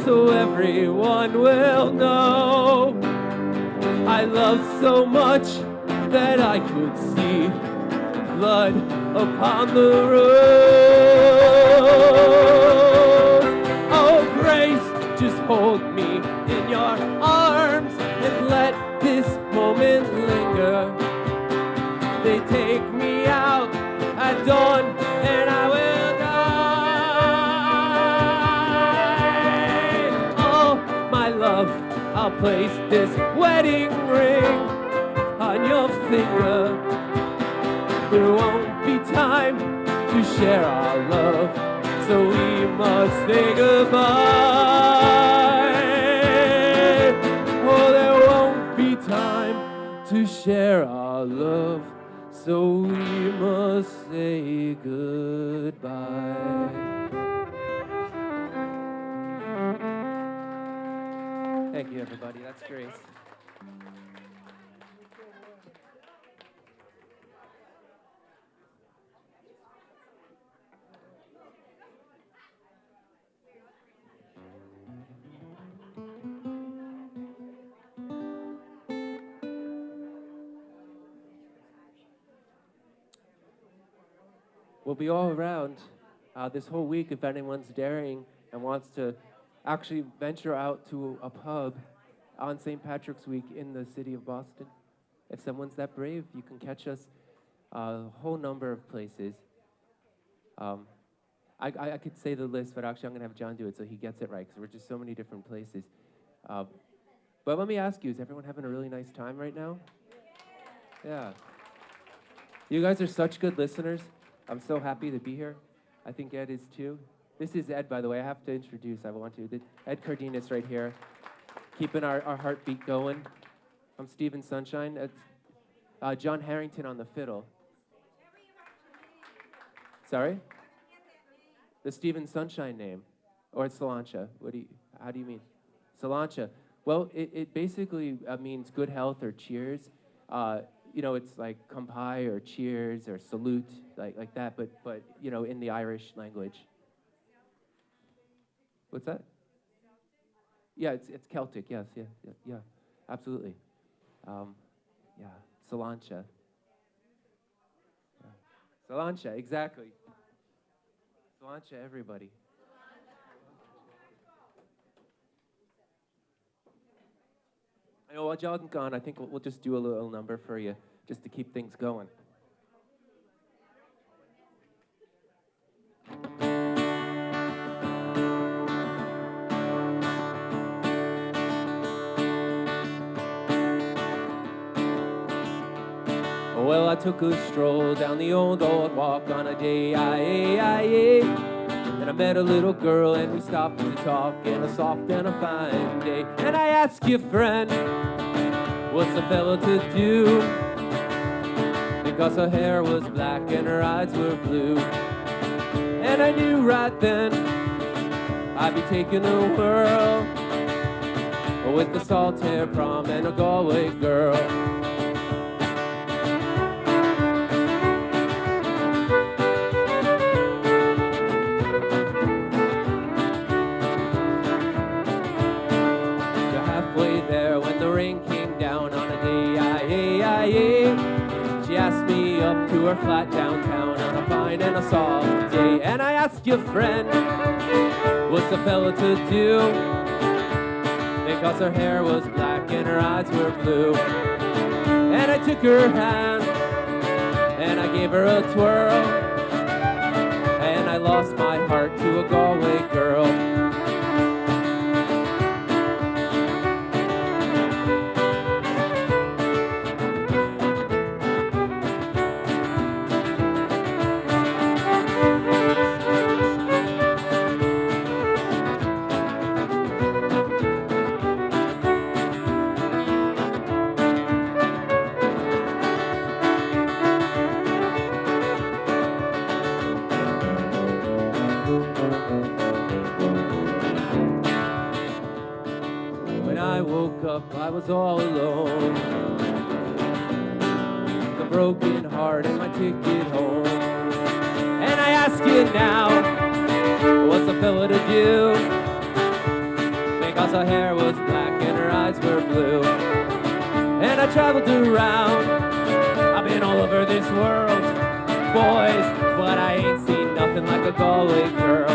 so everyone will know. I love so much that I could see blood upon the road. Oh, Grace, just hold me in your arms and let this moment linger. They take me out at dawn and I will die. Oh, my love, I'll place this wedding ring on your finger. There won't be time to share our love, so we must say goodbye. Oh, there won't be time to share our love, so we must say goodbye. Thank you, everybody. That's Grace. We'll be all around this whole week if anyone's daring and wants to actually venture out to a pub on St. Patrick's Week in the city of Boston. If someone's that brave, you can catch us a whole number of places. I could say the list, but actually I'm going to have John do it so he gets it right, because we're just so many different places. But let me ask you, is everyone having a really nice time right now? Yeah. You guys are such good listeners. I'm so happy to be here. I think Ed is too. This is Ed, by the way. I have to introduce. I want to. Ed Cardenas right here, keeping our heartbeat going. I'm Stephen Sunshine. John Harrington on the fiddle. Sorry? The Stephen Sunshine name, or Slainte. How do you mean? Slainte. Well, it basically means good health or cheers. It's like kampai or cheers or salute, like that, but in the Irish language. What's that? Yeah, it's Celtic. Yes, yeah, absolutely. Yeah, Slainte. Yeah. Slainte, exactly. Slainte, everybody. I know while John's gone, I think we'll just do a little number for you, just to keep things going. Well, I took a stroll down the old walk on a day, and I met a little girl and we stopped to talk in a soft and a fine day. And I asked you, friend, what's a fellow to do? Because her hair was black and her eyes were blue. And I knew right then I'd be taking a whirl with the Slainte prom and a Galway girl. She asked me up to her flat downtown on a fine and a soft day. And I asked you, friend, what's a fella to do? Because her hair was black and her eyes were blue. And I took her hand and I gave her a twirl, and I lost my heart to a Galway girl. I was all alone, the broken heart and my ticket home. And I ask you now, what's a fella to do? Because her hair was black and her eyes were blue. And I traveled around, I've been all over this world, boys, but I ain't seen nothing like a Galway girl.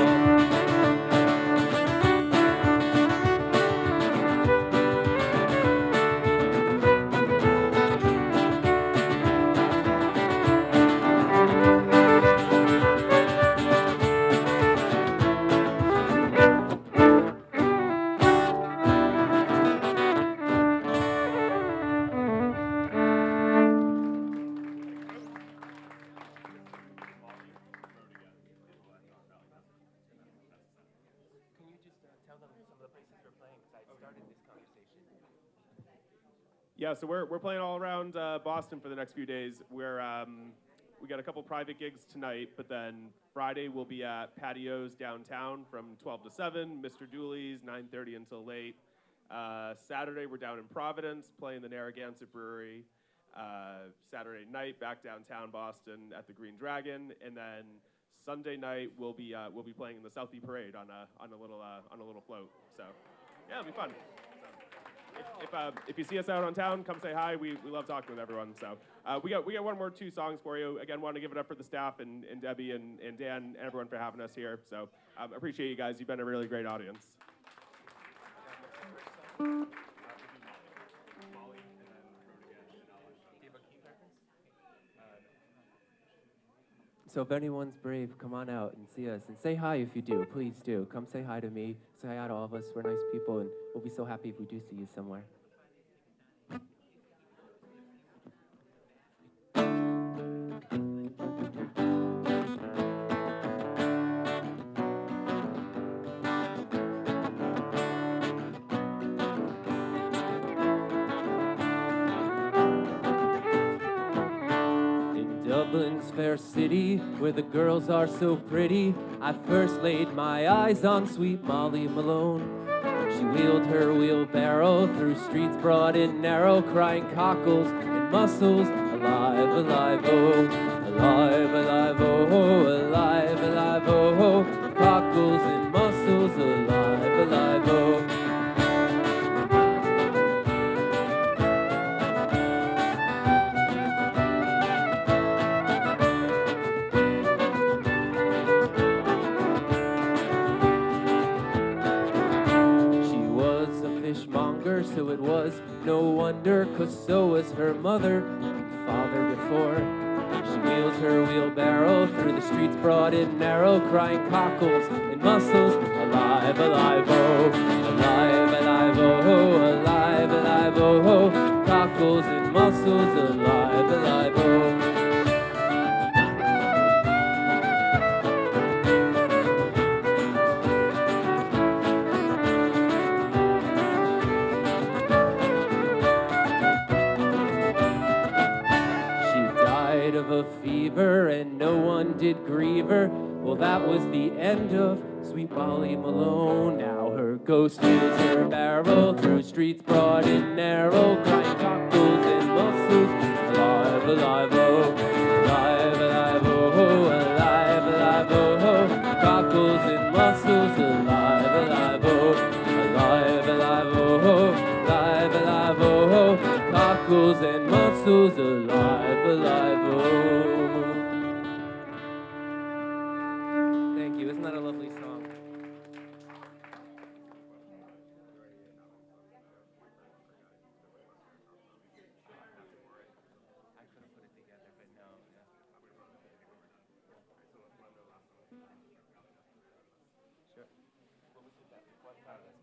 Yeah, so we're playing all around Boston for the next few days. We got a couple private gigs tonight, but then Friday we'll be at Patios downtown from 12 to 7, Mr. Dooley's 9:30 until late. Saturday we're down in Providence playing the Narragansett Brewery. Saturday night back downtown Boston at the Green Dragon, and then Sunday night we'll be playing in the Southie Parade on a little float. So yeah, it'll be fun. If you see us out on town, come say hi. We love talking with everyone. So we got one more two songs for you. Again, want to give it up for the staff and Debbie and Dan and everyone for having us here. So appreciate you guys. You've been a really great audience. So if anyone's brave, come on out and see us. And say hi if you do. Please do. Come say hi to me. Say hi to all of us. We're nice people, and we'll be so happy if we do see you somewhere. Dublin's fair city, where the girls are so pretty, I first laid my eyes on sweet Molly Malone. She wheeled her wheelbarrow through streets broad and narrow, crying cockles and mussels, alive, alive, oh, alive, alive, oh, alive, alive, oh, cockles and mussels, alive, alive, oh. So it was no wonder, 'cause so was her mother and father before. She wheels her wheelbarrow through the streets broad and narrow, crying cockles and mussels, alive, alive, oh, alive, alive, oh, alive, alive, oh, cockles and mussels, alive, alive, oh. Of a fever, and no one did grieve her. Well, that was the end of sweet Molly Malone. Now her ghost wheels her barrel through streets broad and narrow, crying cockles and mussels, alive, alive, oh, alive, alive, oh, alive, alive, oh, cockles and mussels, alive, alive, oh, alive, alive, oh, alive, alive, oh, cockles and mussels, alive, alive, oh. Thank you. Isn't that a lovely song? I couldn't put it together, but no. Sure. What was it? What part of it?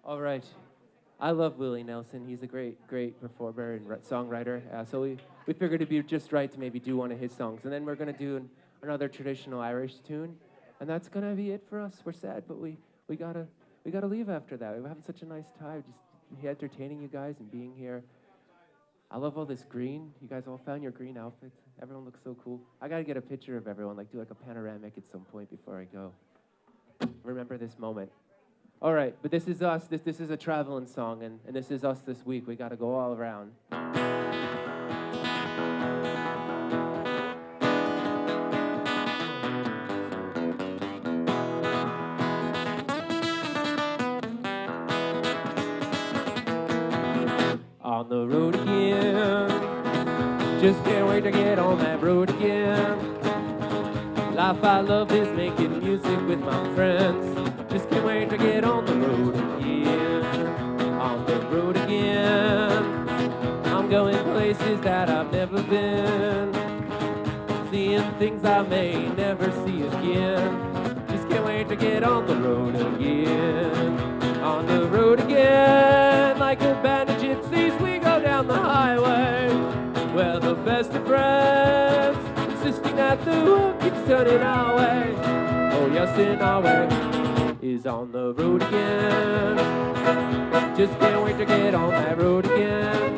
All right. I love Willie Nelson. He's a great performer and songwriter. So we figured it'd be just right to maybe do one of his songs. And then we're going to do another traditional Irish tune. And that's going to be it for us. We're sad, but we gotta leave after that. We're having such a nice time just entertaining you guys and being here. I love all this green. You guys all found your green outfits. Everyone looks so cool. I got to get a picture of everyone, like do like a panoramic at some point before I go. Remember this moment. All right, but this is us. This is a traveling song, and this is us this week. We got to go all around. On the road again, just can't wait to get on that road again. Life I love is making music with my friends. Just can't wait to get on the road again. On the road again. I'm going places that I've never been. Seeing things I may never see again. Just can't wait to get on the road again. On the road again. Like a band of gypsies, we go down the highway. We're the best of friends, insisting that the it's turning our way. Oh yes, and our way is on the road again. Just can't wait to get on that road again.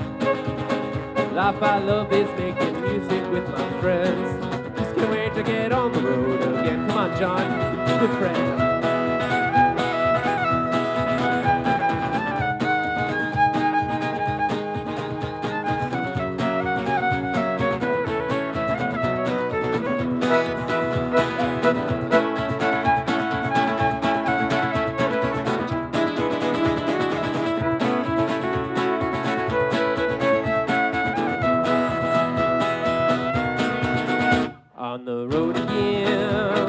Life I love is making music with my friends. Just can't wait to get on the road again. Come on, John, good friend. On the road again.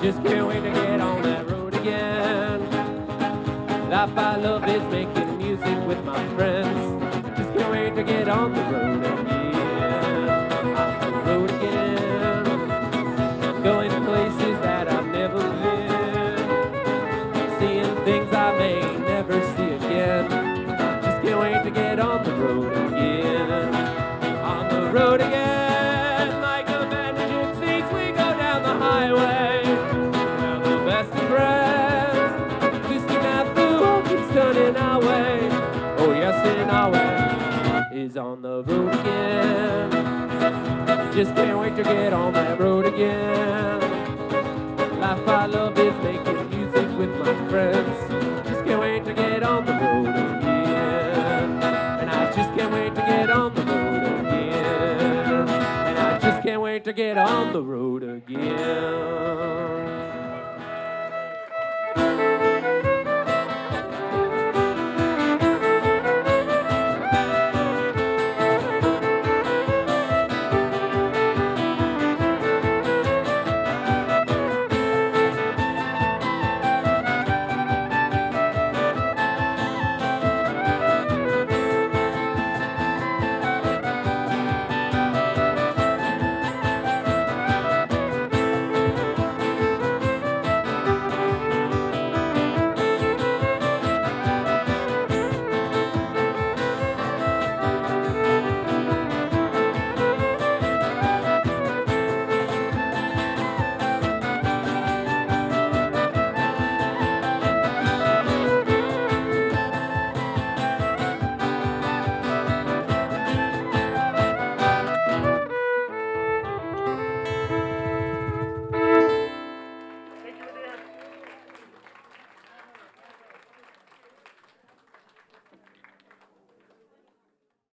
Just can't wait to get on that road again. Life I love is making music with my friends. Just can't wait to get on the road again. On the road again. Going to places that I've never been. Seeing things I may never see again. Just can't wait to get on the road again. On the road again. Highway, well, the best of friends, twisting out the hope it's turning our way. Oh yes, and our way is on the road again. Just can't wait to get on that road again. Life I love is making music with my friends. Just can't wait to get on the road again. And I just can't wait to get on the road again. And I just can't wait to get on the